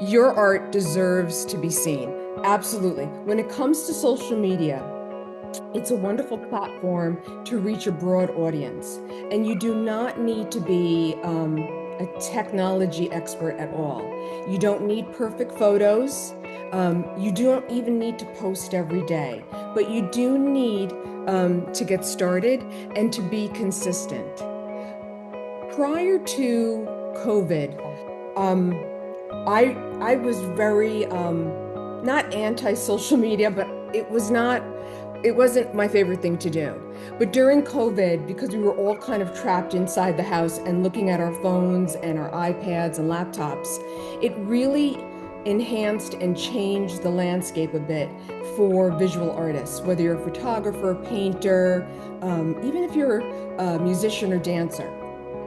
Your art deserves to be seen. Absolutely. When it comes to social media, it's a wonderful platform to reach a broad audience. And you do not need to be a technology expert at all. You don't need perfect photos. You don't even need to post every day, but you do need to get started and to be consistent. Prior to COVID, I was very not anti-social media, but it wasn't my favorite thing to do. But during COVID, because we were all kind of trapped inside the house and looking at our phones and our iPads and laptops, it really enhanced and changed the landscape a bit for visual artists, whether you're a photographer, painter, even if you're a musician or dancer.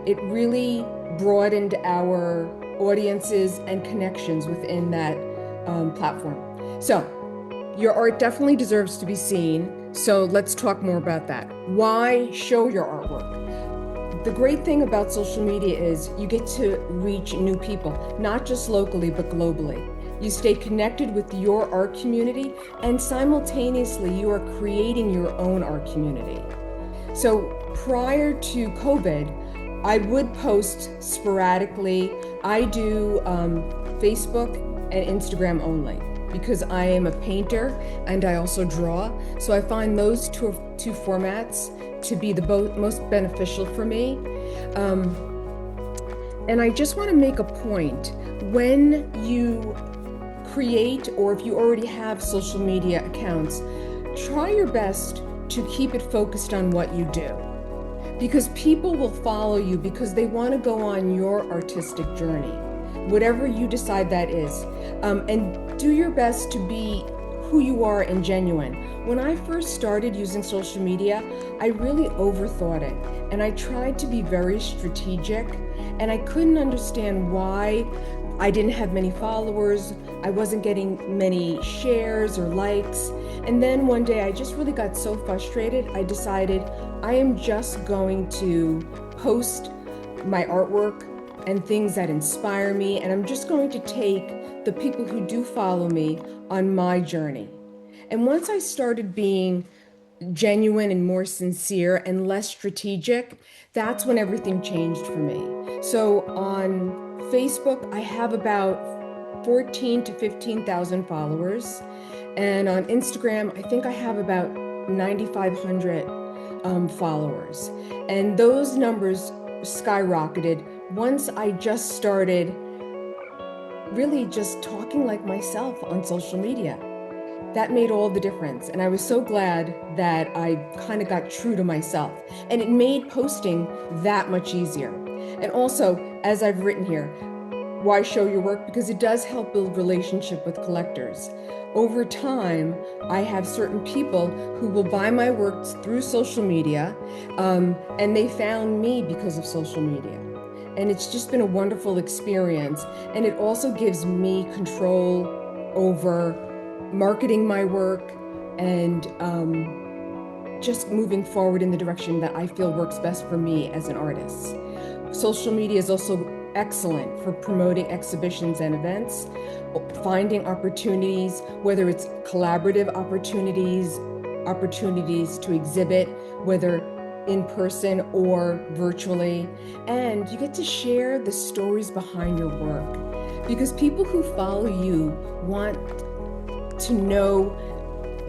It really broadened our audiences and connections within that platform. So your art definitely deserves to be seen. So let's talk more about that. Why show your artwork? The great thing about social media is you get to reach new people, not just locally, but globally. You stay connected with your art community, and simultaneously you are creating your own art community. So prior to COVID, I would post sporadically. I do Facebook and Instagram only because I am a painter and I also draw. So I find those two formats to be the most beneficial for me. And I just want to make a point. When you create, or if you already have social media accounts, try your best to keep it focused on what you do. Because people will follow you because they want to go on your artistic journey, whatever you decide that is. And do your best to be who you are and genuine. When I first started using social media, I really overthought it. And I tried to be very strategic, and I couldn't understand why I didn't have many followers. I wasn't getting many shares or likes. And then one day I just really got so frustrated, I decided I am just going to post my artwork and things that inspire me, and I'm just going to take the people who do follow me on my journey. And once I started being genuine and more sincere and less strategic, that's when everything changed for me. So on Facebook, I have about 14 to 15,000 followers. And on Instagram, I think I have about 9,500 followers. And those numbers skyrocketed once I just started really just talking like myself on social media. That made all the difference. And I was so glad that I kind of got true to myself. And it made posting that much easier. And also, as I've written here, why show your work? Because it does help build relationship with collectors. Over time, I have certain people who will buy my work through social media, and they found me because of social media. And it's just been a wonderful experience. And it also gives me control over marketing my work and just moving forward in the direction that I feel works best for me as an artist. Social media is also excellent for promoting exhibitions and events, finding opportunities, whether it's collaborative opportunities to exhibit, whether in person or virtually. And you get to share the stories behind your work, because people who follow you want to know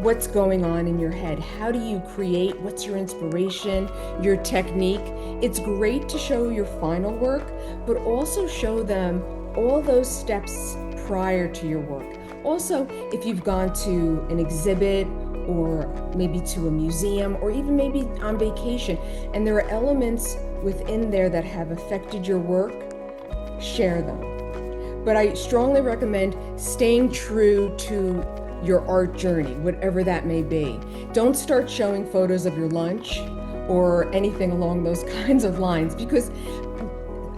what's going on in your head. How do you create? What's your inspiration, your technique? It's great to show your final work, but also show them all those steps prior to your work. Also, if you've gone to an exhibit or maybe to a museum or even maybe on vacation, and there are elements within there that have affected your work, share them. But I strongly recommend staying true to your art journey, whatever that may be. Don't start showing photos of your lunch or anything along those kinds of lines, because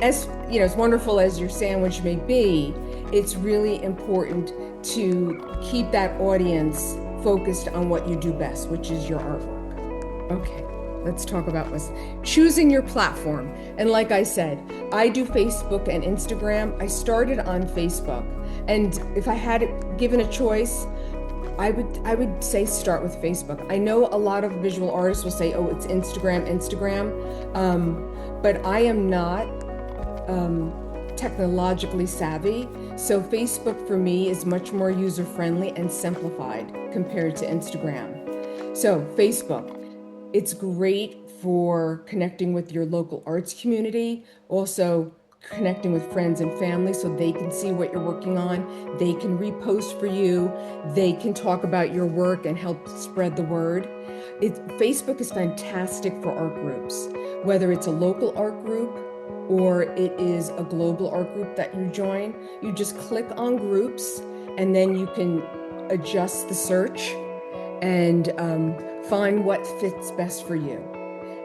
as you know, as wonderful as your sandwich may be, it's really important to keep that audience focused on what you do best, which is your artwork. Okay, let's talk about choosing your platform. And like I said, I do Facebook and Instagram. I started on Facebook, And if I had given a choice, I would say start with Facebook. I know a lot of visual artists will say, oh, it's Instagram. But I am not technologically savvy. So Facebook for me is much more user-friendly and simplified compared to Instagram. So Facebook, it's great for connecting with your local arts community, also connecting with friends and family so they can see what you're working on. They can repost for you. They can talk about your work and help spread the word. Facebook is fantastic for art groups, whether it's a local art group or it is a global art group that you join. You just click on groups and then you can adjust the search and find what fits best for you.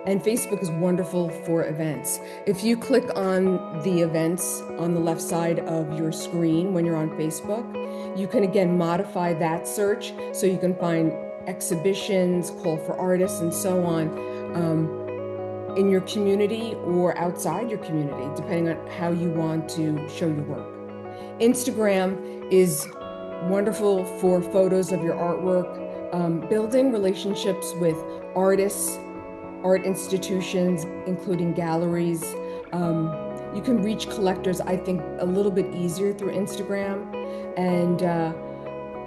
And Facebook is wonderful for events. If you click on the events on the left side of your screen when you're on Facebook, you can again modify that search so you can find exhibitions, call for artists, and so on in your community or outside your community, depending on how you want to show your work. Instagram is wonderful for photos of your artwork, building relationships with artists, art institutions, including galleries. You can reach collectors, I think, a little bit easier through Instagram. And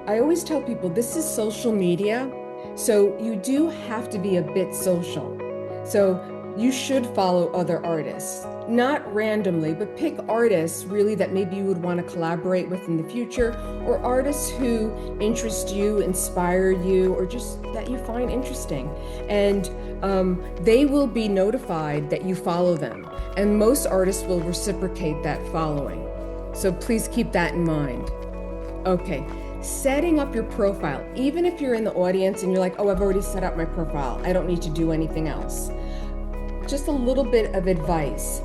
I always tell people this is social media, so you do have to be a bit social. So you should follow other artists, not randomly, but pick artists really that maybe you would want to collaborate with in the future, or artists who interest you, inspire you, or just that you find interesting. And they will be notified that you follow them. And most artists will reciprocate that following. So please keep that in mind. Okay, setting up your profile. Even if you're in the audience and you're like, oh, I've already set up my profile, I don't need to do anything else. Just a little bit of advice.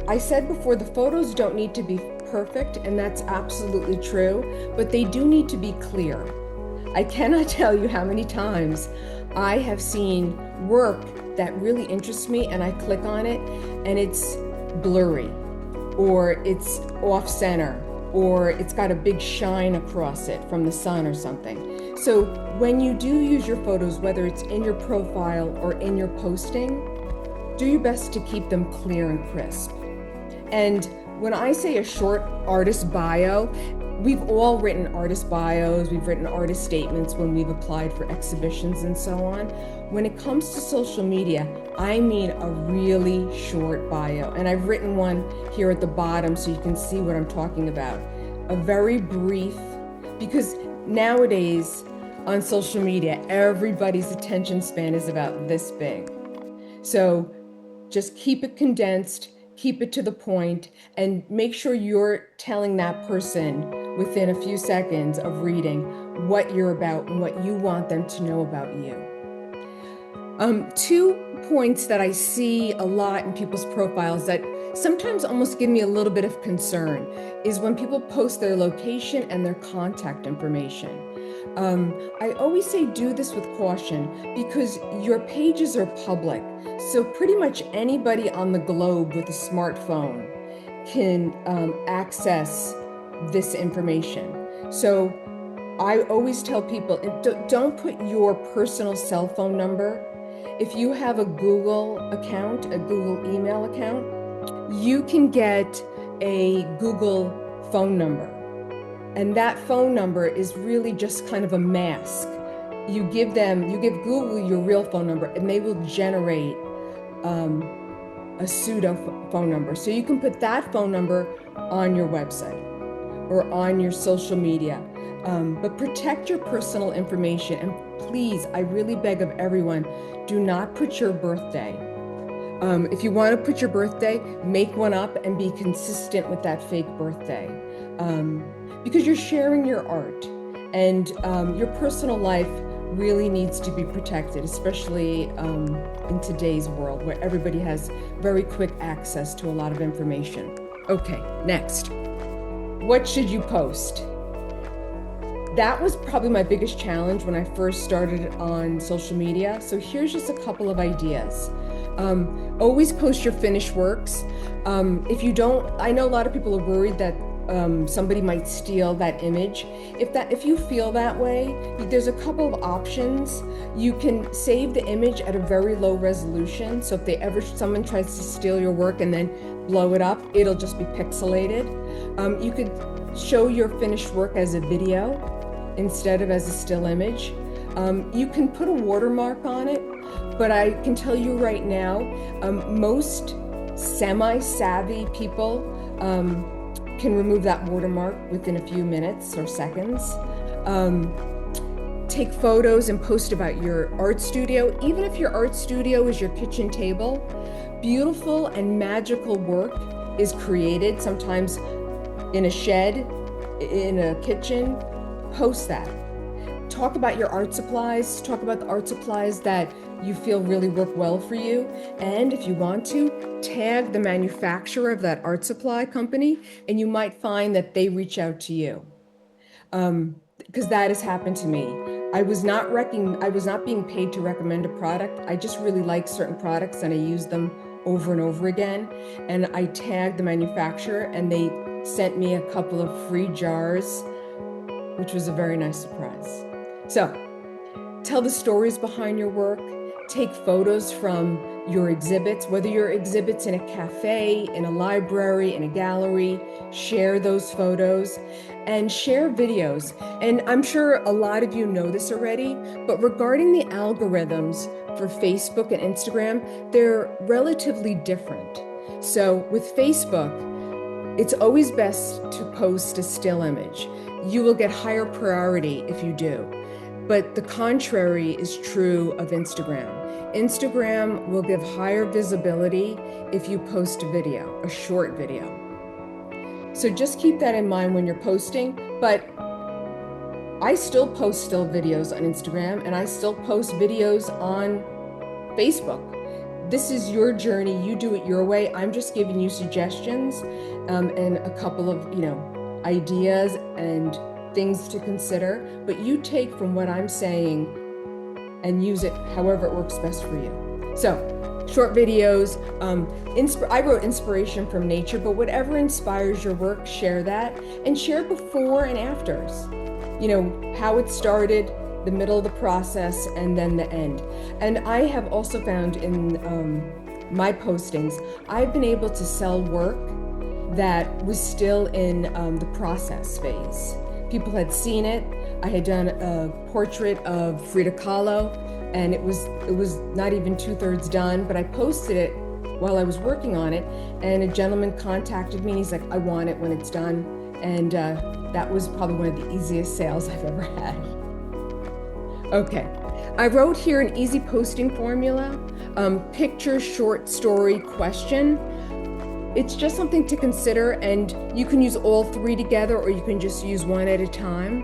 I said before, the photos don't need to be perfect, and that's absolutely true, but they do need to be clear. I cannot tell you how many times I have seen work that really interests me and I click on it and it's blurry, or it's off center, or it's got a big shine across it from the sun or something. So when you do use your photos, whether it's in your profile or in your posting, do your best to keep them clear and crisp. And when I say a short artist bio, we've all written artist bios, we've written artist statements when we've applied for exhibitions and so on. When it comes to social media, I mean a really short bio. And I've written one here at the bottom so you can see what I'm talking about. A very brief, because nowadays on social media, everybody's attention span is about this big. So just keep it condensed, keep it to the point, and make sure you're telling that person within a few seconds of reading what you're about and what you want them to know about you. 2 points that I see a lot in people's profiles that sometimes almost give me a little bit of concern is when people post their location and their contact information. I always say do this with caution because your pages are public. So pretty much anybody on the globe with a smartphone can access this information. So I always tell people, don't put your personal cell phone number. If you have a Google account, a Google email account, you can get a Google phone number. And that phone number is really just kind of a mask. You give Google your real phone number and they will generate a pseudo phone number. So you can put that phone number on your website or on your social media. But protect your personal information. And please, I really beg of everyone, do not put your birthday. If you want to put your birthday, make one up and be consistent with that fake birthday. Because you're sharing your art and your personal life really needs to be protected, especially in today's world where everybody has very quick access to a lot of information. Okay, next. What should you post? That was probably my biggest challenge when I first started on social media. So here's just a couple of ideas. Always post your finished works. If you don't, I know a lot of people are worried that somebody might steal that image. If you feel that way, there's a couple of options. You can save the image at a very low resolution. So if someone tries to steal your work and then blow it up, it'll just be pixelated. You could show your finished work as a video instead of as a still image. You can put a watermark on it, but I can tell you right now, most semi-savvy people can remove that watermark within a few minutes or seconds. Take photos and post about your art studio. Even if your art studio is your kitchen table, beautiful and magical work is created, sometimes in a shed, in a kitchen. Post that. Talk about your art supplies. Talk about the art supplies that you feel really work well for you. And if you want to, tag the manufacturer of that art supply company, and you might find that they reach out to you. Because that has happened to me. I was not being paid to recommend a product. I just really like certain products and I use them over and over again. And I tagged the manufacturer and they sent me a couple of free jars, which was a very nice surprise. So, tell the stories behind your work. Take photos from your exhibits, whether your exhibits in a cafe, in a library, in a gallery. Share those photos and share videos. And I'm sure a lot of you know this already, but regarding the algorithms for Facebook and Instagram, they're relatively different. So with Facebook, it's always best to post a still image. You will get higher priority if you do. But the contrary is true of Instagram. Instagram will give higher visibility if you post a video, a short video. So just keep that in mind when you're posting. But I still post still videos on Instagram and I still post videos on Facebook. This is your journey. You do it your way. I'm just giving you suggestions and a couple of, ideas and things to consider, but you take from what I'm saying and use it however it works best for you. So, short videos. I wrote inspiration from nature, but whatever inspires your work, share that and share before and afters. How it started, the middle of the process, and then the end. And I have also found in my postings, I've been able to sell work that was still in the process phase. People had seen it. I had done a portrait of Frida Kahlo, and it was not even 2/3 done, but I posted it while I was working on it, and a gentleman contacted me and he's like, I want it when it's done. And that was probably one of the easiest sales I've ever had. Okay, I wrote here an easy posting formula, picture, short story, question. It's just something to consider, and you can use all three together or you can just use one at a time.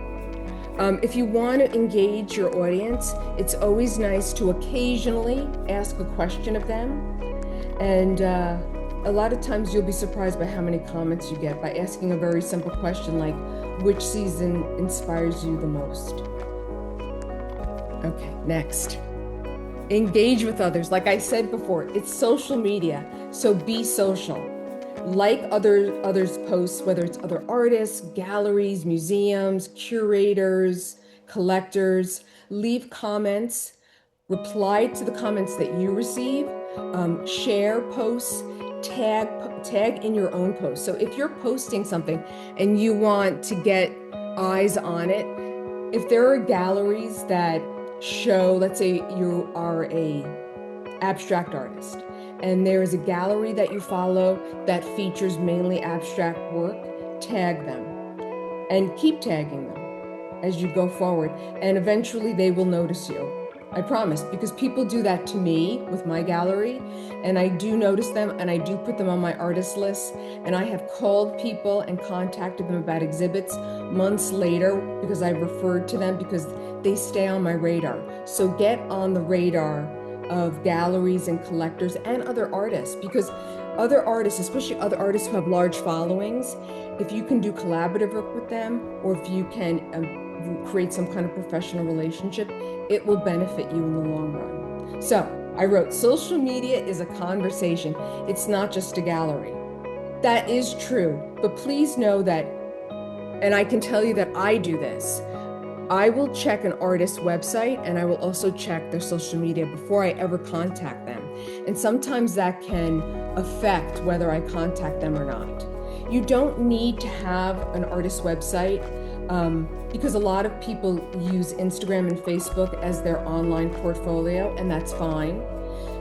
If you want to engage your audience, it's always nice to occasionally ask a question of them. And a lot of times you'll be surprised by how many comments you get by asking a very simple question like, which season inspires you the most? Okay, next. Engage with others. Like I said before, it's social media, so be social. Like others' posts, whether it's other artists, galleries, museums, curators, collectors, leave comments, reply to the comments that you receive, share posts, tag in your own posts. So if you're posting something and you want to get eyes on it, if there are galleries that show, let's say you are a abstract artist, and there is a gallery that you follow that features mainly abstract work, tag them and keep tagging them as you go forward, and eventually they will notice you. I promise, because people do that to me with my gallery, and I do notice them and I do put them on my artist list, and I have called people and contacted them about exhibits months later because I referred to them because they stay on my radar. So get on the radar of galleries and collectors and other artists, because other artists, especially other artists who have large followings, if you can do collaborative work with them, or if you can create some kind of professional relationship, it will benefit you in the long run. So I wrote, social media is a conversation. It's not just a gallery. That is true, but please know that, and I can tell you that I do this. I will check an artist's website and I will also check their social media before I ever contact them. And sometimes that can affect whether I contact them or not. You don't need to have an artist's website because a lot of people use Instagram and Facebook as their online portfolio, and that's fine.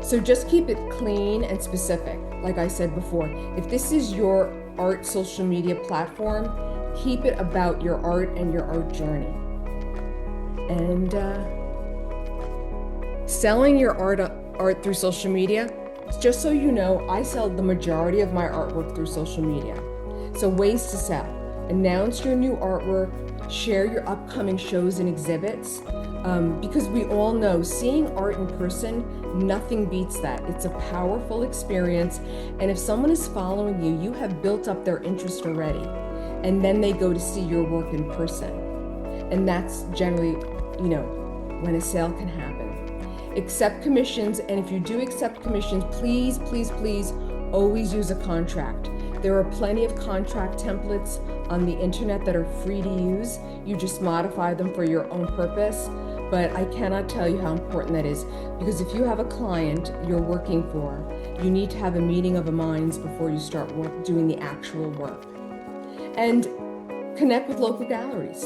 So just keep it clean and specific. Like I said before, if this is your art social media platform, keep it about your art and your art journey. And selling your art through social media, just so you know, I sell the majority of my artwork through social media. So ways to sell: announce your new artwork, share your upcoming shows and exhibits, because we all know seeing art in person, nothing beats that. It's a powerful experience, and if someone is following you, you have built up their interest already, and then they go to see your work in person. And that's generally, when a sale can happen. Accept commissions, and if you do accept commissions, please, please, please always use a contract. There are plenty of contract templates on the internet that are free to use. You just modify them for your own purpose. But I cannot tell you how important that is, because if you have a client you're working for, you need to have a meeting of the minds before you start doing the actual work. And connect with local galleries.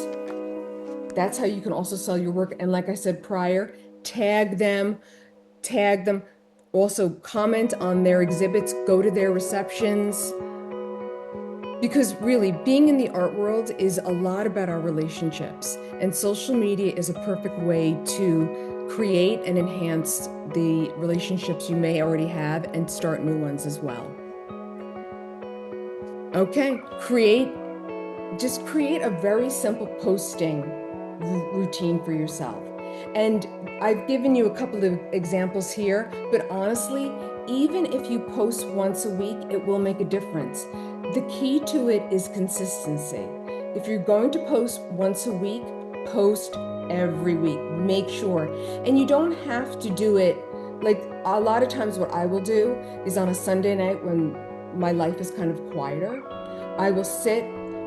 That's how you can also sell your work. And like I said prior, tag them. Also comment on their exhibits, go to their receptions. Because really, being in the art world is a lot about our relationships, and social media is a perfect way to create and enhance the relationships you may already have and start new ones as well. Okay, just create a very simple posting routine for yourself. And I've given you a couple of examples here, but honestly, even if you post once a week, it will make a difference. The key to it is consistency. If you're going to post once a week, post every week. Make sure. And you don't have to do it, like a lot of times what I will do is on a Sunday night when my life is kind of quieter, I will sit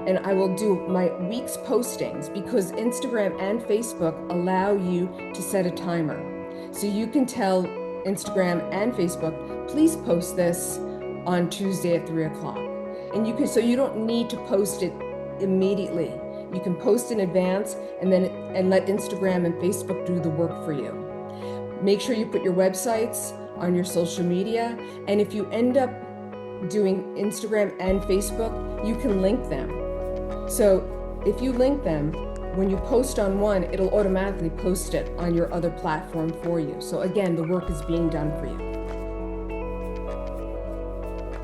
and I will do my week's postings, because Instagram and Facebook allow you to set a timer. So you can tell Instagram and Facebook, please post this on Tuesday at 3 o'clock. And so you don't need to post it immediately. You can post in advance and let Instagram and Facebook do the work for you. Make sure you put your websites on your social media. And if you end up doing Instagram and Facebook, you can link them. So if you link them, when you post on one, it'll automatically post it on your other platform for you. So again, the work is being done for you.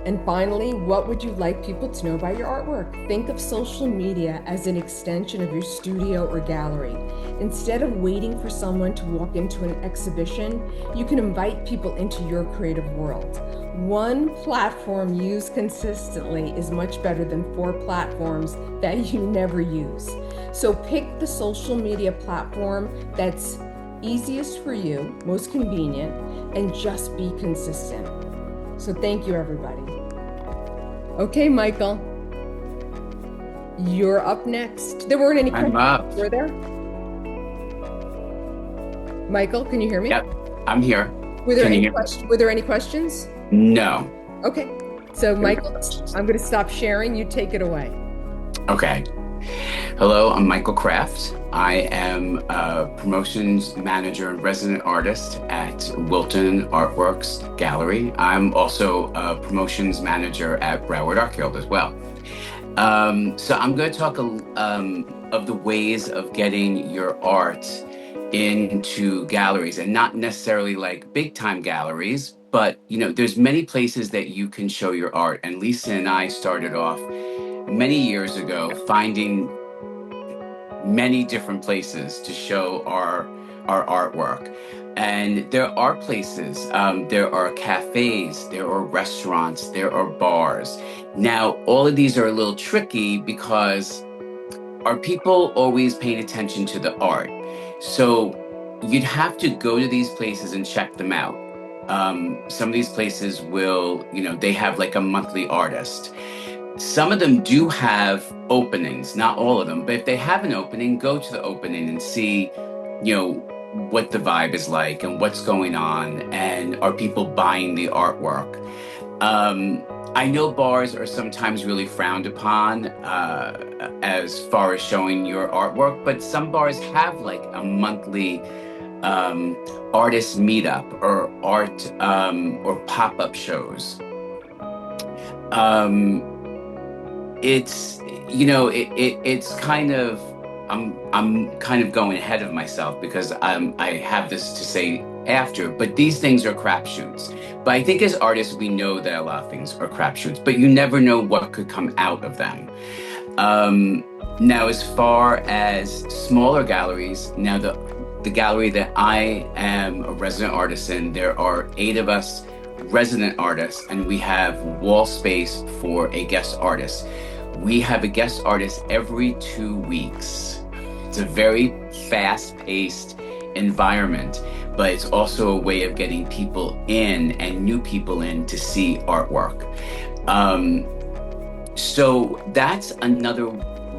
And finally, what would you like people to know about your artwork? Think of social media as an extension of your studio or gallery. Instead of waiting for someone to walk into an exhibition, you can invite people into your creative world. One platform used consistently is much better than 4 platforms that you never use. So pick the social media platform that's easiest for you, most convenient, and just be consistent. So thank you, everybody. Okay, Michael, you're up next. There weren't any questions, were there? Michael, can you hear me? Yep, I'm here. Were there any questions? No. Okay, so Michael, I'm going to stop sharing. You take it away. Okay. Hello, I'm Michael Kraft. I am a promotions manager and resident artist at Wilton Artworks Gallery. I'm also a promotions manager at Broward Art Guild as well. So I'm going to talk of the ways of getting your art into galleries, and not necessarily like big time galleries, but there's many places that you can show your art. And Lisa and I started off many years ago finding many different places to show our artwork. And there are places, there are cafes, there are restaurants, there are bars. Now, all of these are a little tricky because are people always paying attention to the art? So you'd have to go to these places and check them out. Some of these places will, they have like a monthly artist. Some of them do have openings, not all of them, but if they have an opening, go to the opening and see, you know, what the vibe is like and what's going on, and are people buying the artwork. I know bars are sometimes really frowned upon as far as showing your artwork, but some bars have like a monthly artist meetup or art or pop-up shows. It's it's kind of I'm kind of going ahead of myself because I have this to say after, but these things are crapshoots. But I think as artists we know that a lot of things are crapshoots, but you never know what could come out of them. Now, as far as smaller galleries, now the gallery that I am a resident artist in, there are 8 of us resident artists, and we have wall space for a guest artist. We have a guest artist every 2 weeks. It's a very fast-paced environment, but it's also a way of getting people in and new people in to see artwork. So that's another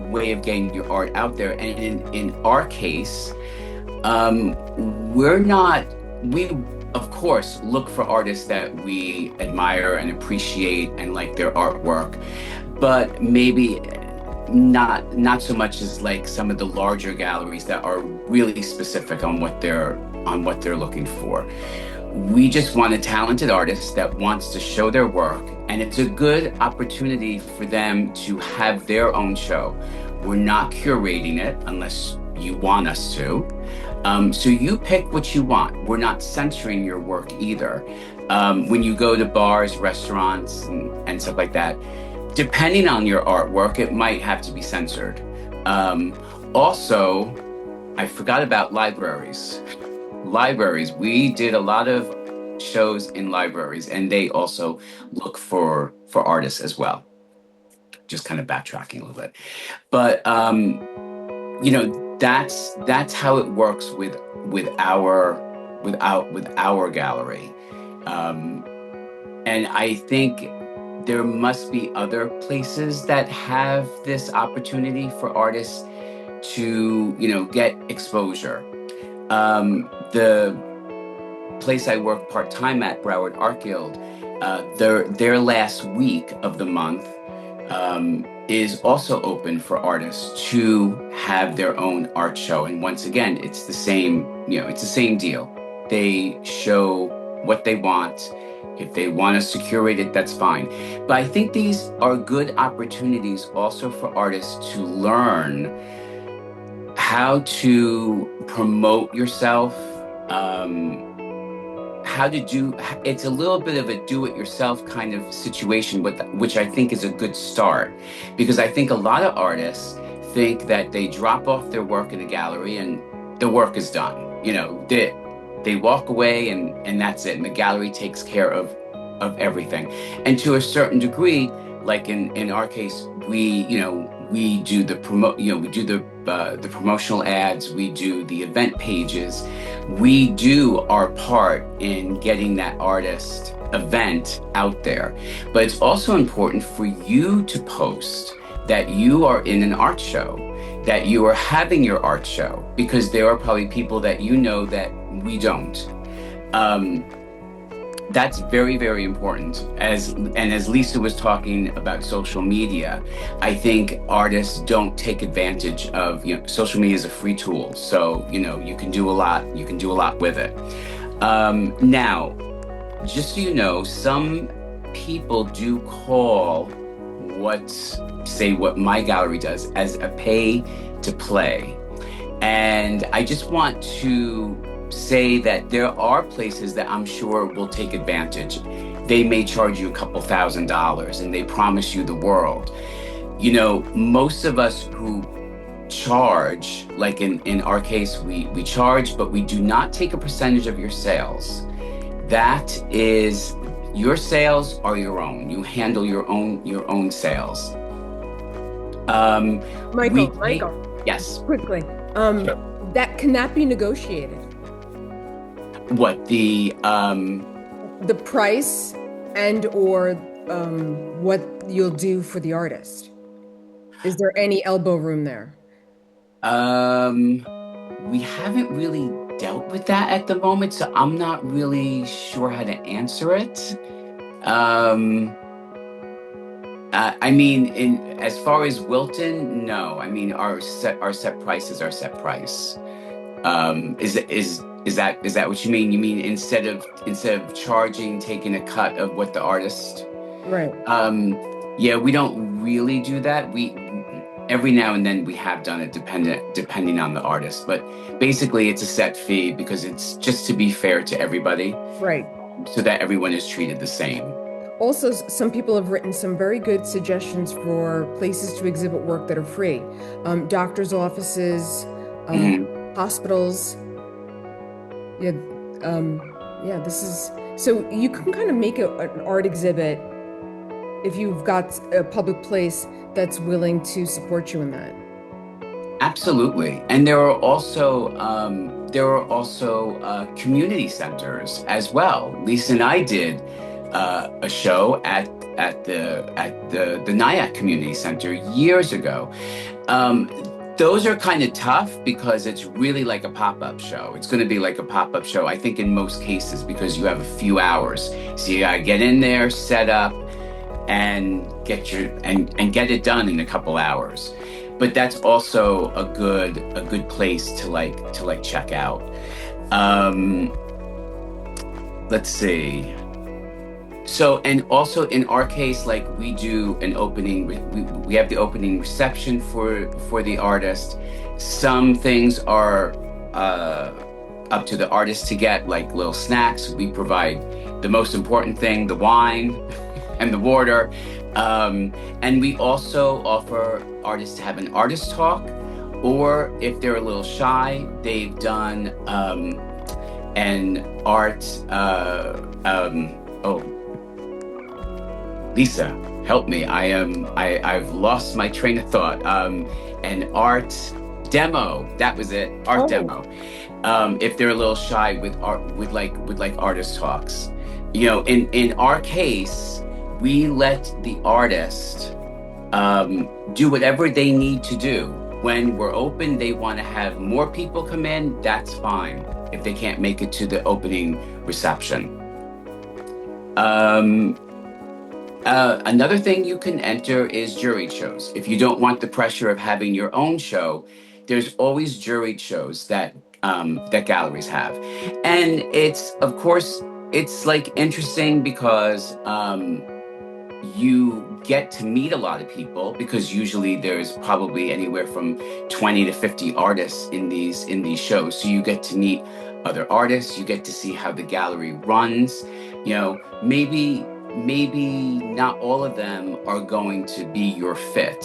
way of getting your art out there. And in our case, we of course look for artists that we admire and appreciate and like their artwork, but maybe not so much as like some of the larger galleries that are really specific on what they're looking for. We just want a talented artist that wants to show their work, and it's a good opportunity for them to have their own show. We're not curating it unless you want us to. So you pick what you want. We're not censoring your work either. When you go to bars, restaurants, and stuff like that, depending on your artwork, it might have to be censored. Also, I forgot about libraries. Libraries, we did a lot of shows in libraries, and they also look for artists as well. Just kind of backtracking a little bit. But that's how it works with our gallery. And I think there must be other places that have this opportunity for artists to, get exposure. The place I work part-time at, Broward Art Guild, their last week of the month is also open for artists to have their own art show. And once again, it's the same deal. They show what they want. If they want us to curate it, that's fine. But I think these are good opportunities also for artists to learn how to promote yourself, it's a little bit of a do-it-yourself kind of situation, which I think is a good start, because I think a lot of artists think that they drop off their work in a gallery and the work is done. They walk away and that's it, and the gallery takes care of everything. And to a certain degree, like in our case, we do the the promotional ads, we do the event pages, we do our part in getting that artist event out there. But it's also important for you to post that you are in an art show, that you are having your art show, because there are probably people that that we don't. That's very, very important. As Lisa was talking about social media, I think artists don't take advantage of, social media is a free tool. So, you can do a lot with it. Now, just so you know, some people do call what my gallery does as a pay to play. And I just want to say that there are places that I'm sure will take advantage. They may charge you a couple $1,000s and they promise you the world. Most of us who charge, like in our case, we charge, but we do not take a percentage of your sales. That is, your sales are your own. You handle your own sales. Michael. Yes. Quickly. Sure. That cannot be negotiated. What the the price and or what you'll do for the artist? Is there any elbow room there? Um, we haven't really dealt with that at the moment, so I'm not really sure how to answer it. Um, I mean, in as far as Wilton, no. I mean, our set price is our set price. Is that what you mean? You mean instead of charging, taking a cut of what the artist? Right. Um, yeah, we don't really do that. We every now and then we have done it depending on the artist, but basically it's a set fee because it's just to be fair to everybody, Right. so that everyone is treated the same. Also, some people have written some very good suggestions for places to exhibit work that are free. Doctors' offices, um, Mhm. hospitals. Yeah, yeah, this is so you can kind of make an art exhibit if you've got a public place that's willing to support you in that. Absolutely, and there are also community centers as well. Lisa and I did a show at the Nyack Community Center years ago. Um, those are kind of tough because it's really like a pop-up show. It's going to be like a pop-up show, I think, in most cases, because you have a few hours. So you gotta get in there, set up, and get it done in a couple hours. But that's also a good place to check out. Um, let's see. So, and also in our case, like we do an opening, we have the opening reception for the artist. Some things are uh, up to the artist to get, like little snacks. We provide the most important thing, the wine and the water. And we also offer artists to have an artist talk, or if they're a little shy, they've done an art. Oh, Lisa, help me. I've lost my train of thought. An art demo. That was it. Art Oh, demo. If they're a little shy with art, with like artist talks. In our case, we let the artist do whatever they need to do. When we're open, they want to have more people come in, that's fine if they can't make it to the opening reception. Um, Another thing you can enter is juried shows. If you don't want the pressure of having your own show, there's always juried shows that galleries have, and it's, of course, it's like interesting because you get to meet a lot of people, because usually there's probably anywhere from 20 to 50 artists in these shows. So you get to meet other artists, you get to see how the gallery runs. Maybe not all of them are going to be your fit,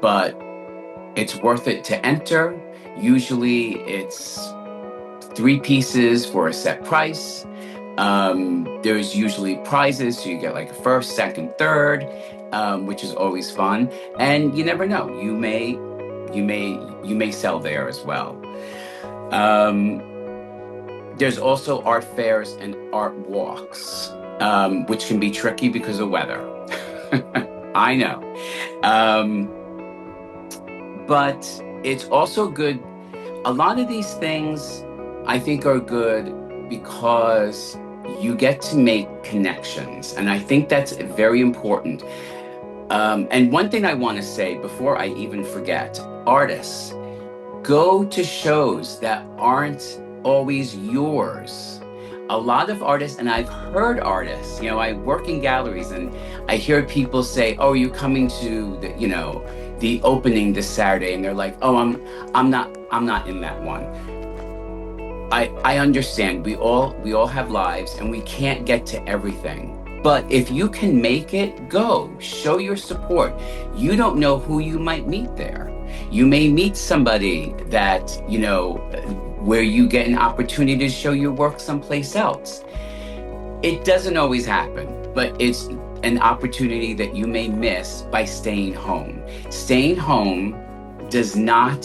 but it's worth it to enter. Usually it's three pieces for a set price. There's usually prizes, so you get like a first, second, third, which is always fun. And you never know, you may sell there as well. Um, there's also art fairs and art walks, which can be tricky because of weather. I know. Um, but it's also good. A lot of these things I think are good because you get to make connections. And I think that's very important. And one thing I want to say before I even forget, artists, go to shows that aren't always yours. A lot of artists, and I've heard artists, I work in galleries and I hear people say, "Oh, are you coming to the opening this Saturday?" And they're like, "Oh, I'm not in that one." I understand, we all have lives and we can't get to everything. But if you can make it, go. Show your support. You don't know who you might meet there. You may meet somebody that, where you get an opportunity to show your work someplace else. It doesn't always happen, but it's an opportunity that you may miss by staying home. Staying home does not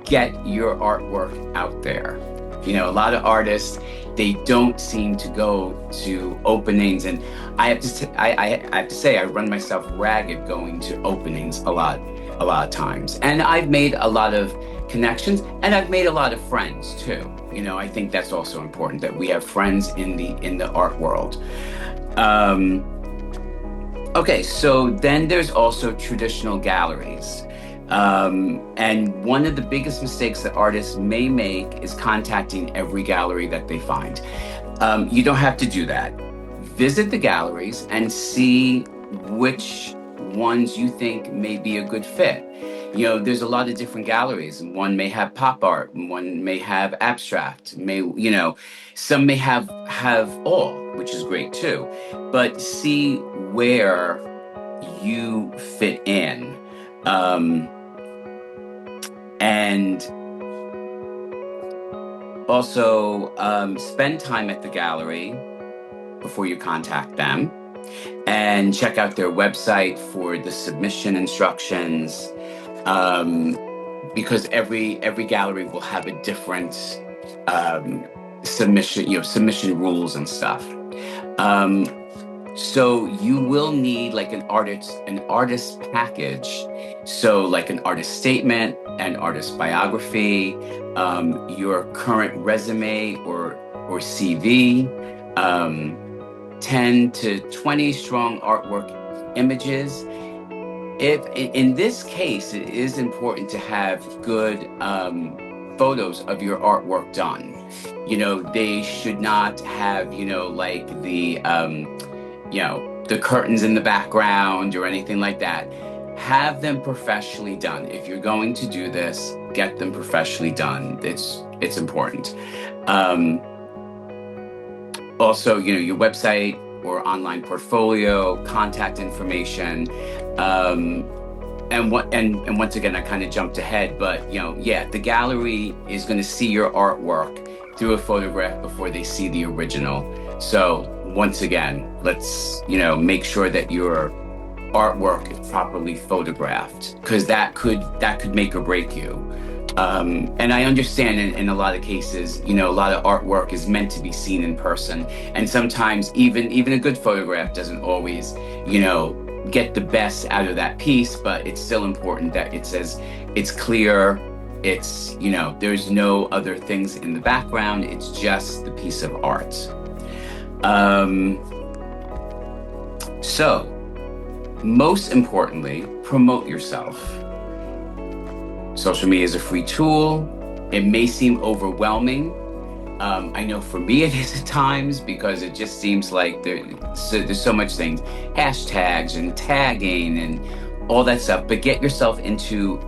get your artwork out there. A lot of artists, they don't seem to go to openings, and I have to say I run myself ragged going to openings a lot of times. And I've made a lot of connections, and I've made a lot of friends too. I think that's also important, that we have friends in the art world. Okay, so then there's also traditional galleries. And one of the biggest mistakes that artists may make is contacting every gallery that they find. You don't have to do that. Visit the galleries and see which ones you think may be a good fit. There's a lot of different galleries, and one may have pop art, and one may have abstract, some may have all, which is great too. But see where you fit in. And also spend time at the gallery before you contact them, and check out their website for the submission instructions, because every gallery will have a different submission rules and stuff. So you will need like an artist package. So like an artist statement, an artist biography, your current resume or CV, 10 to 20 strong artwork images. If in this case, it is important to have good photos of your artwork done. They should not have, like the curtains in the background or anything like that. Have them professionally done. If you're going to do this, get them professionally done. It's important. Also, your website or online portfolio, contact information. And once again, I kind of jumped ahead, but the gallery is going to see your artwork through a photograph before they see the original. So once again, let's make sure that your artwork is properly photographed, because that could make or break you. And I understand in a lot of cases, a lot of artwork is meant to be seen in person, and sometimes even a good photograph doesn't always get the best out of that piece, but it's still important that it's clear, there's no other things in the background, it's just the piece of art. So most importantly, promote yourself. Social media is a free tool. It may seem overwhelming. I know for me it is at times, because it just seems like there's so much things, hashtags and tagging and all that stuff. But get yourself into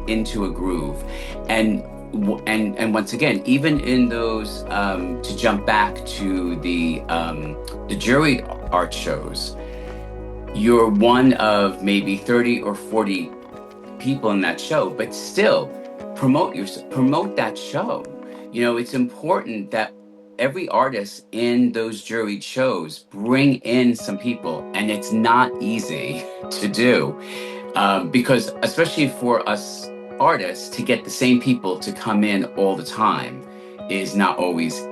a groove, and once again, even in those, to jump back to the jury art shows, you're one of maybe 30 or 40 people in that show, but still promote that show. It's important that every artist in those juried shows bring in some people, and it's not easy to do, because especially for us artists, to get the same people to come in all the time is not always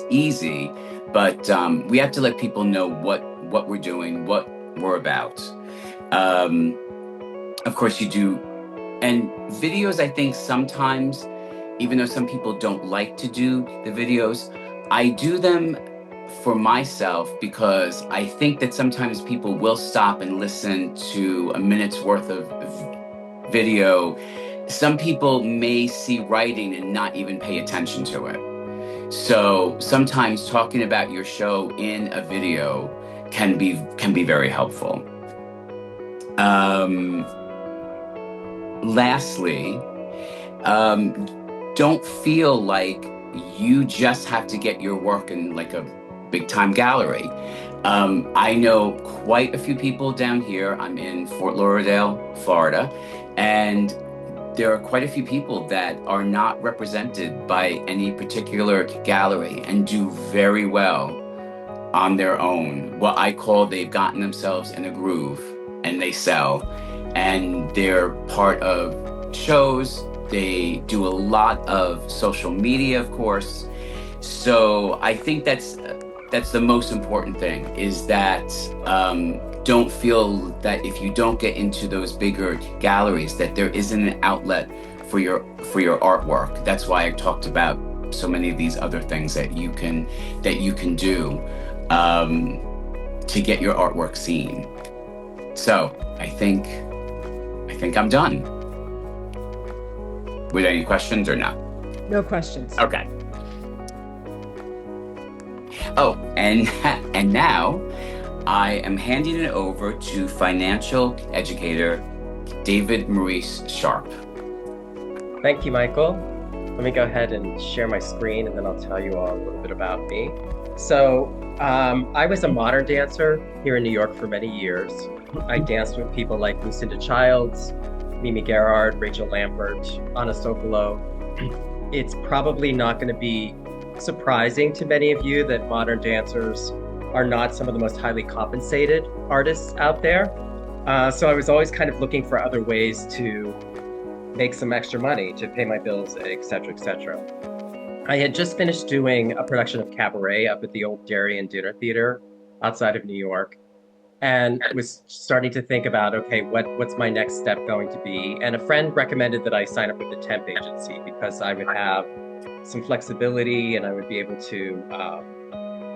easy. But we have to let people know what we're doing, what we're about. Of course you do. And videos, I think sometimes, even though some people don't like to do the videos, I do them for myself, because I think that sometimes people will stop and listen to a minute's worth of video. Some people may see writing and not even pay attention to it. So sometimes talking about your show in a video can be very helpful. Lastly, don't feel like you just have to get your work in like a big time gallery. I know quite a few people down here. I'm in Fort Lauderdale, Florida, and there are quite a few people that are not represented by any particular gallery and do very well on their own. What I call, they've gotten themselves in a groove and they sell, and they're part of shows. They do a lot of social media, of course, So I think that's the most important thing, is that don't feel that if you don't get into those bigger galleries that there isn't an outlet for your artwork. That's why I talked about so many of these other things that you can do to get your artwork seen. So I think I'm done. With any questions or not? No questions. Okay. Oh, and and now I am handing it over to financial educator David Maurice Sharp. Thank you, Michael. Let me go ahead and share my screen, and then I'll tell you all a little bit about me. So I was a modern dancer here in New York for many years. I danced with people like Lucinda Childs, Mimi Gerard, Rachel Lampert, Anna Sokolow. It's probably not going to be surprising to many of you that modern dancers are not some of the most highly compensated artists out there. So I was always kind of looking for other ways to make some extra money to pay my bills, et cetera, et cetera. I had just finished doing a production of Cabaret up at the old Dairy and Dinner Theater outside of New York, and was starting to think about, okay, what's my next step going to be? And a friend recommended that I sign up with the temp agency because I would have some flexibility and I would be able to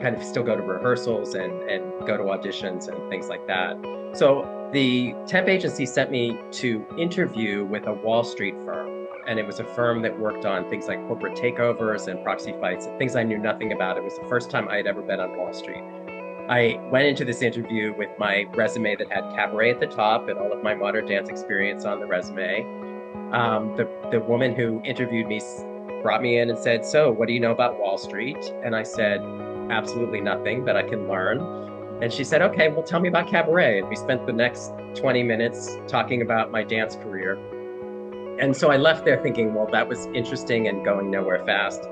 kind of still go to rehearsals and go to auditions and things like that. So the temp agency sent me to interview with a Wall Street firm, and it was a firm that worked on things like corporate takeovers and proxy fights and things I knew nothing about. It was the first time I had ever been on Wall Street. I went into this interview with my resume that had Cabaret at the top and all of my modern dance experience on the resume. The woman who interviewed me brought me in and said, "So what do you know about Wall Street?" And I said, "Absolutely nothing that I can learn." And she said, "Okay, well, tell me about Cabaret." And we spent the next 20 minutes talking about my dance career. And so I left there thinking, well, that was interesting and going nowhere fast.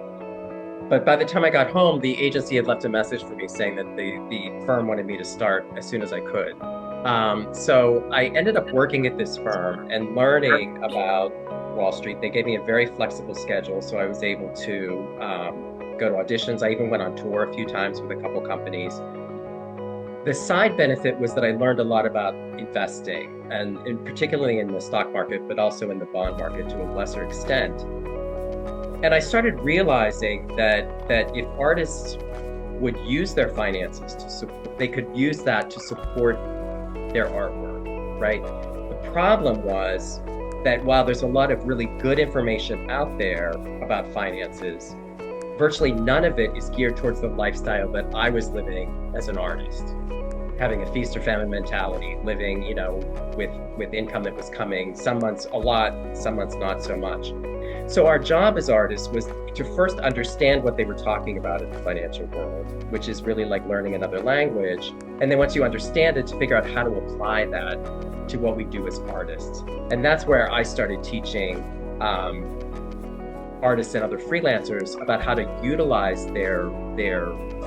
But by the time I got home, the agency had left a message for me saying that the firm wanted me to start as soon as I could. So I ended up working at this firm and learning about Wall Street. They gave me a very flexible schedule, so I was able to go to auditions. I even went on tour a few times with a couple companies. The side benefit was that I learned a lot about investing, and particularly in the stock market, but also in the bond market to a lesser extent. And I started realizing that if artists would use their finances they could use that to support their artwork, right? The problem was that while there's a lot of really good information out there about finances, virtually none of it is geared towards the lifestyle that I was living as an artist. Having a feast or famine mentality, living, with income that was coming, some months a lot, some months not so much. So our job as artists was to first understand what they were talking about in the financial world, which is really like learning another language. And then once you understand it, to figure out how to apply that to what we do as artists. And that's where I started teaching artists and other freelancers about how to utilize their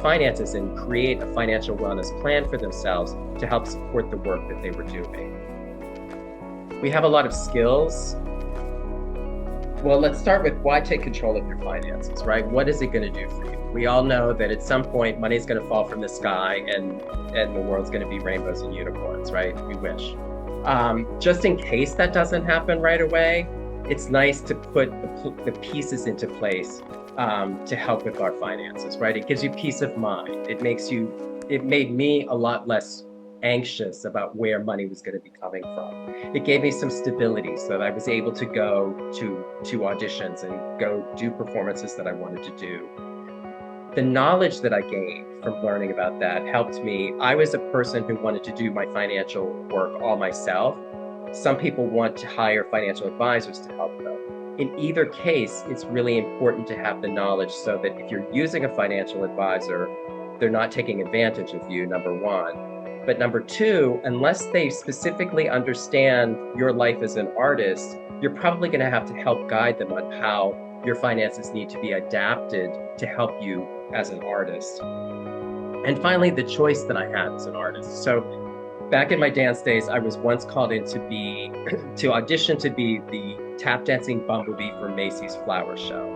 finances and create a financial wellness plan for themselves to help support the work that they were doing. We have a lot of skills. Well, let's start with why take control of your finances, right? What is it going to do for you? We all know that at some point money is going to fall from the sky and the world's going to be rainbows and unicorns, right? We wish. Just in case that doesn't happen right away, it's nice to put the pieces into place to help with our finances, right? It gives you peace of mind. It made me a lot less anxious about where money was going to be coming from. It gave me some stability so that I was able to go to auditions and go do performances that I wanted to do. The knowledge that I gained from learning about that helped me. I was a person who wanted to do my financial work all myself. Some people want to hire financial advisors to help them. In either case, it's really important to have the knowledge so that if you're using a financial advisor, they're not taking advantage of you, number one. But number two, unless they specifically understand your life as an artist, you're probably going to have to help guide them on how your finances need to be adapted to help you as an artist. And finally, the choice that I had as an artist. So back in my dance days, I was once called in to audition to be the tap dancing bumblebee for Macy's flower show.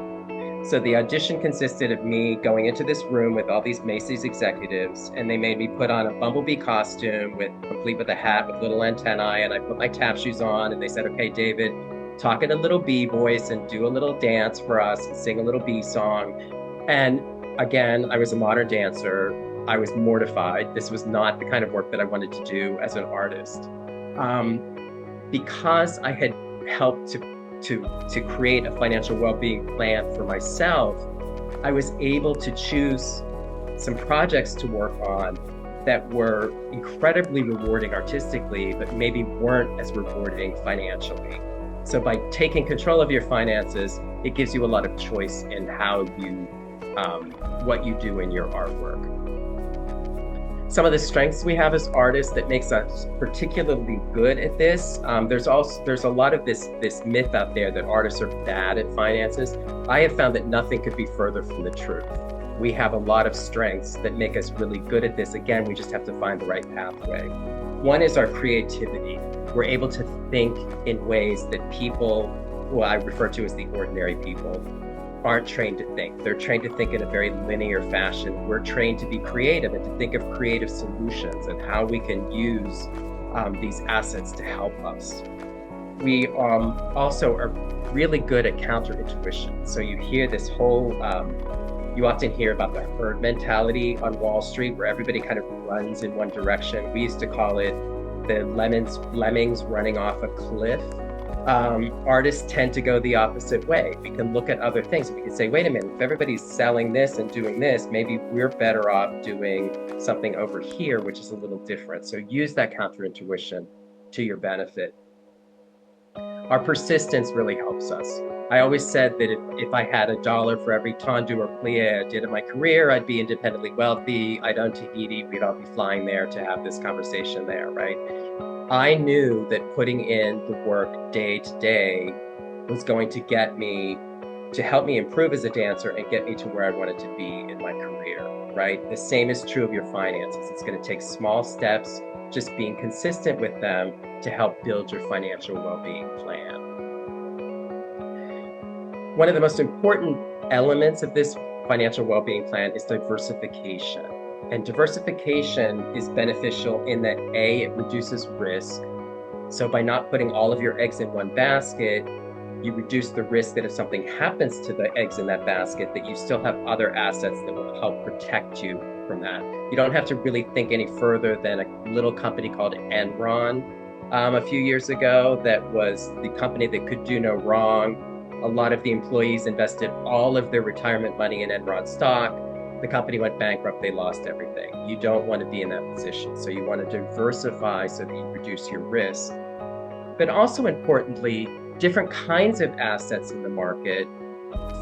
So the audition consisted of me going into this room with all these Macy's executives, and they made me put on a bumblebee costume complete with a hat with little antennae, and I put my tap shoes on, and they said, okay, David, talk in a little bee voice and do a little dance for us and sing a little bee song. And again, I was a modern dancer. I was mortified. This was not the kind of work that I wanted to do as an artist. Because I had helped to create a financial well-being plan for myself, I was able to choose some projects to work on that were incredibly rewarding artistically, but maybe weren't as rewarding financially. So by taking control of your finances, it gives you a lot of choice in how you, what you do in your artwork. Some of the strengths we have as artists that makes us particularly good at this, there's a lot of this myth out there that artists are bad at finances. I have found that nothing could be further from the truth. We have a lot of strengths that make us really good at this. Again, we just have to find the right pathway. One is our creativity. We're able to think in ways that people, who I refer to as the ordinary people, aren't trained to think. They're trained to think in a very linear fashion. We're trained to be creative and to think of creative solutions and how we can use these assets to help us. We also are really good at counterintuition. So you hear this whole, you often hear about the herd mentality on Wall Street, where everybody kind of runs in one direction. We used to call it the lemmings running off a cliff. Artists tend to go the opposite way. We can look at other things. We can say, wait a minute, if everybody's selling this and doing this, maybe we're better off doing something over here, which is a little different. So use that counterintuition to your benefit. Our persistence really helps us. I always said that if I had $1 for every tendu or plie I did in my career, I'd be independently wealthy. I'd own Tahiti. We'd all be flying there to have this conversation there, right? I knew that putting in the work day to day was going to get me to help me improve as a dancer and get me to where I wanted to be in my career, right? The same is true of your finances. It's going to take small steps, just being consistent with them to help build your financial well-being plan. One of the most important elements of this financial well-being plan is diversification. And diversification is beneficial in that A, it reduces risk. So by not putting all of your eggs in one basket, you reduce the risk that if something happens to the eggs in that basket, that you still have other assets that will help protect you from that. You don't have to really think any further than a little company called Enron a few years ago that was the company that could do no wrong. A lot of the employees invested all of their retirement money in Enron stock. The company went bankrupt, they lost everything. You don't want to be in that position. So you want to diversify so that you reduce your risk. But also importantly, different kinds of assets in the market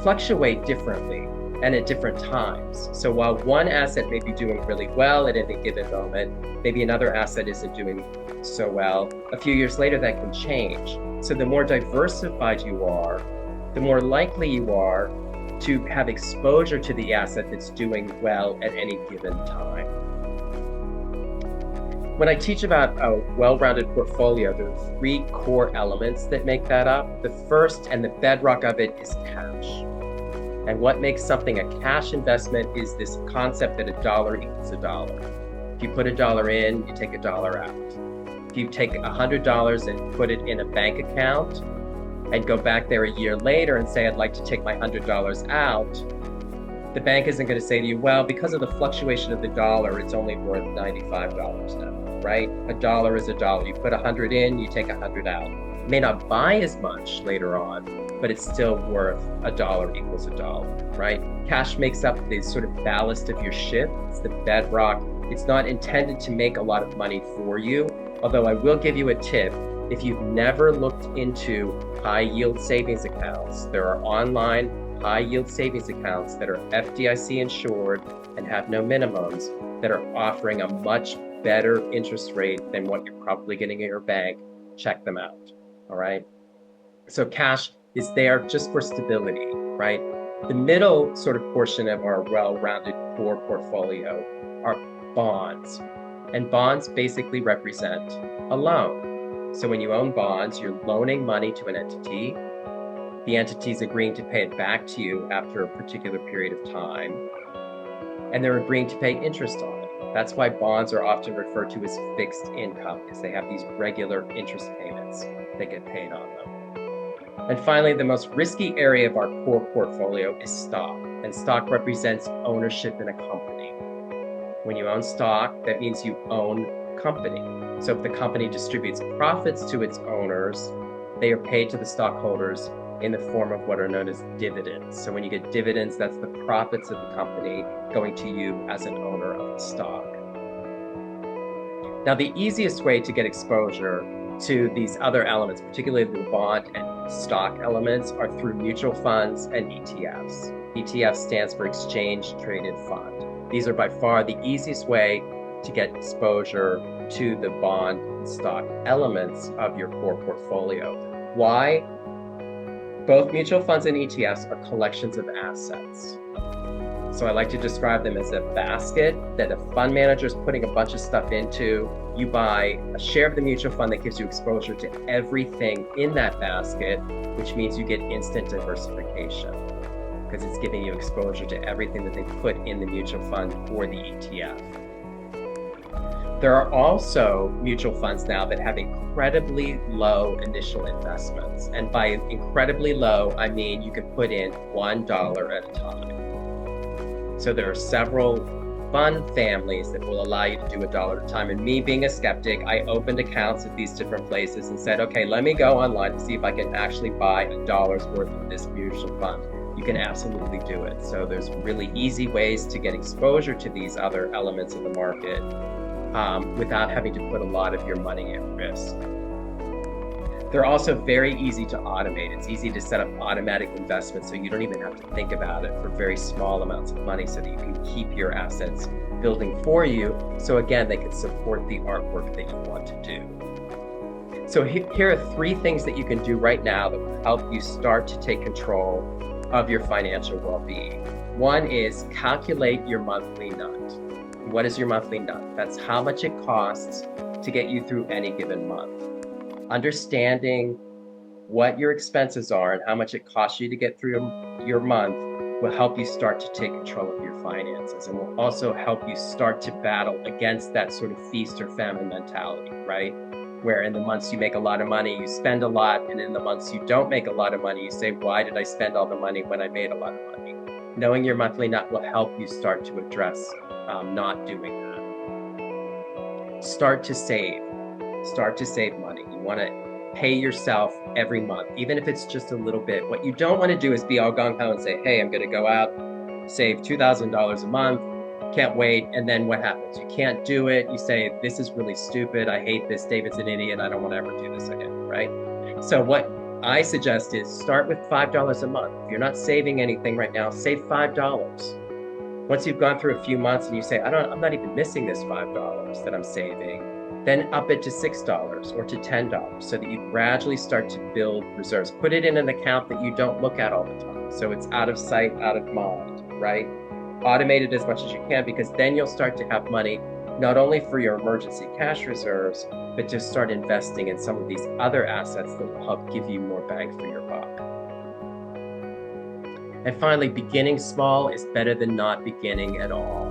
fluctuate differently and at different times. So while one asset may be doing really well at any given moment, maybe another asset isn't doing so well. A few years later, that can change. So the more diversified you are, the more likely you are to have exposure to the asset that's doing well at any given time. When I teach about a well-rounded portfolio, there are 3 core elements that make that up. The first and the bedrock of it is cash. And what makes something a cash investment is this concept that $1 equals $1. If you put $1 in, you take $1 out. If you take $100 and put it in a bank account, and go back there a year later and say, I'd like to take my $100 out, the bank isn't going to say to you, well, because of the fluctuation of the dollar, it's only worth $95 now, right? $1 is $1. You put 100 in, you take 100 out. You may not buy as much later on, but it's still worth $1 equals $1, right? Cash makes up the sort of ballast of your ship. It's the bedrock. It's not intended to make a lot of money for you, although I will give you a tip. If you've never looked into high yield savings accounts, there are online high yield savings accounts that are FDIC insured and have no minimums that are offering a much better interest rate than what you're probably getting at your bank. Check them out, all right? So cash is there just for stability, right? The middle sort of portion of our well-rounded core portfolio are bonds. And bonds basically represent a loan. So when you own bonds, you're loaning money to an entity. The the entity's agreeing to pay it back to you after a particular period of time, and they're agreeing to pay interest on it. That's why bonds are often referred to as fixed income, because they have these regular interest payments that get paid on them. And finally, the most risky area of our core portfolio is stock, and stock represents ownership in a company. When you own stock, that means you own company. So if the company distributes profits to its owners, they are paid to the stockholders in the form of what are known as dividends. So when you get dividends, that's the profits of the company going to you as an owner of the stock. Now, the easiest way to get exposure to these other elements, particularly the bond and stock elements, are through mutual funds and ETFs. ETF stands for Exchange Traded Fund. These are by far the easiest way to get exposure to the bond and stock elements of your core portfolio. Why? Both mutual funds and ETFs are collections of assets. So I like to describe them as a basket that a fund manager is putting a bunch of stuff into. You buy a share of the mutual fund that gives you exposure to everything in that basket, which means you get instant diversification because it's giving you exposure to everything that they put in the mutual fund or the ETF. There are also mutual funds now that have incredibly low initial investments. And by incredibly low, I mean you can put in $1 at a time. So there are several fund families that will allow you to do $1 at a time. And me being a skeptic, I opened accounts at these different places and said, okay, let me go online and see if I can actually buy $1's worth of this mutual fund. You can absolutely do it. So there's really easy ways to get exposure to these other elements of the market without having to put a lot of your money at risk. They're also very easy to automate. It's easy to set up automatic investments so you don't even have to think about it for very small amounts of money so that you can keep your assets building for you. So again, they can support the artwork that you want to do. So here are 3 things that you can do right now that will help you start to take control of your financial well-being. One is calculate your monthly nut. What is your monthly nut? That's how much it costs to get you through any given month. Understanding what your expenses are and how much it costs you to get through your month will help you start to take control of your finances and will also help you start to battle against that sort of feast or famine mentality, right? Where in the months you make a lot of money, you spend a lot, and in the months you don't make a lot of money, you say, why did I spend all the money when I made a lot of money? Knowing your monthly nut will help you start to address not doing that. Start to save money. You want to pay yourself every month, even if it's just a little bit. What you don't want to do is be all gung-ho and say, hey, I'm going to go out, save $2,000 a month, can't wait. And then what happens? You can't do it. You say, this is really stupid. I hate this. David's an idiot. I don't want to ever do this again, right? So what I suggest is start with $5 a month. If you're not saving anything right now, save $5. Once you've gone through a few months and you say, I'm not even missing this $5 that I'm saving, then up it to $6 or to $10 so that you gradually start to build reserves. Put it in an account that you don't look at all the time. So it's out of sight, out of mind, right? Automate it as much as you can, because then you'll start to have money, not only for your emergency cash reserves, but to start investing in some of these other assets that will help give you more bang for your buck. And finally, beginning small is better than not beginning at all.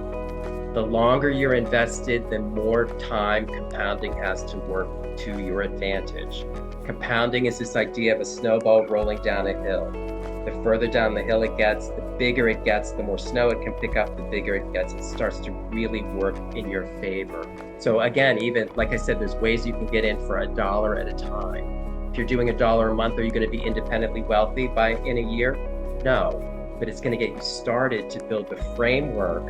The longer you're invested, the more time compounding has to work to your advantage. Compounding is this idea of a snowball rolling down a hill. The further down the hill it gets, the bigger it gets, the more snow it can pick up, the bigger it gets. It starts to really work in your favor. So again, even like I said, there's ways you can get in for $1 at a time. If you're doing $1 a month, are you going to be independently wealthy in a year? No, but it's going to get you started to build the framework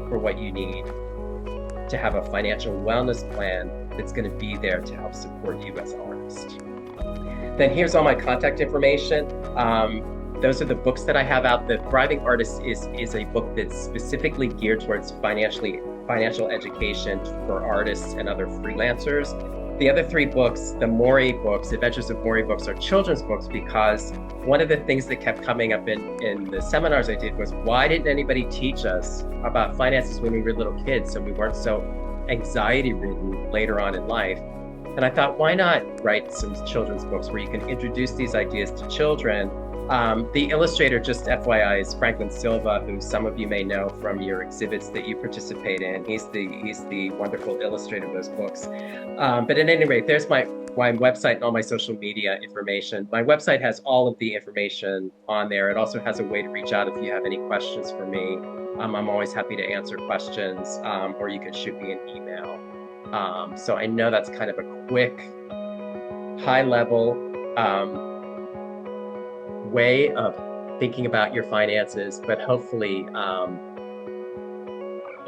for what you need to have a financial wellness plan that's going to be there to help support you as an artist. Then here's all my contact information. Those are the books that I have out. The Thriving Artist is a book that's specifically geared towards financial education for artists and other freelancers. The other 3 books, the Maurice books, Adventures of Maurice books, are children's books, because one of the things that kept coming up in the seminars I did was, why didn't anybody teach us about finances when we were little kids so we weren't so anxiety-ridden later on in life? And I thought, why not write some children's books where you can introduce these ideas to children? The illustrator, just FYI, is Franklin Silva, who some of you may know from your exhibits that you participate in. He's the wonderful illustrator of those books. But at any rate, there's my website and all my social media information. My website has all of the information on there. It also has a way to reach out if you have any questions for me. I'm always happy to answer questions, or you can shoot me an email. So I know that's kind of a quick, high-level way of thinking about your finances, but hopefully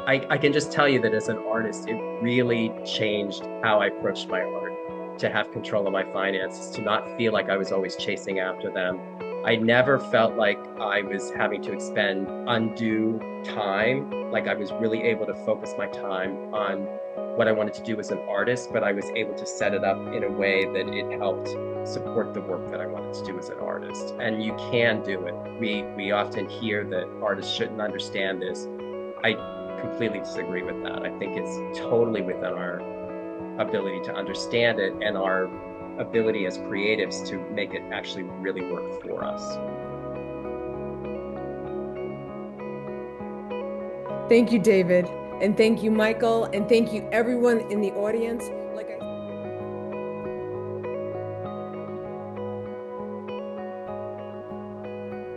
I can just tell you that as an artist, it really changed how I approached my art, to have control of my finances, to not feel like I was always chasing after them. I never felt like I was having to expend undue time, like I was really able to focus my time on what I wanted to do as an artist, but I was able to set it up in a way that it helped support the work that I wanted to do as an artist. And you can do it. We often hear that artists shouldn't understand this. I completely disagree with that. I think it's totally within our ability to understand it and our ability as creatives to make it actually really work for us. Thank you, David. And thank you, Michael. And thank you, everyone in the audience. Like I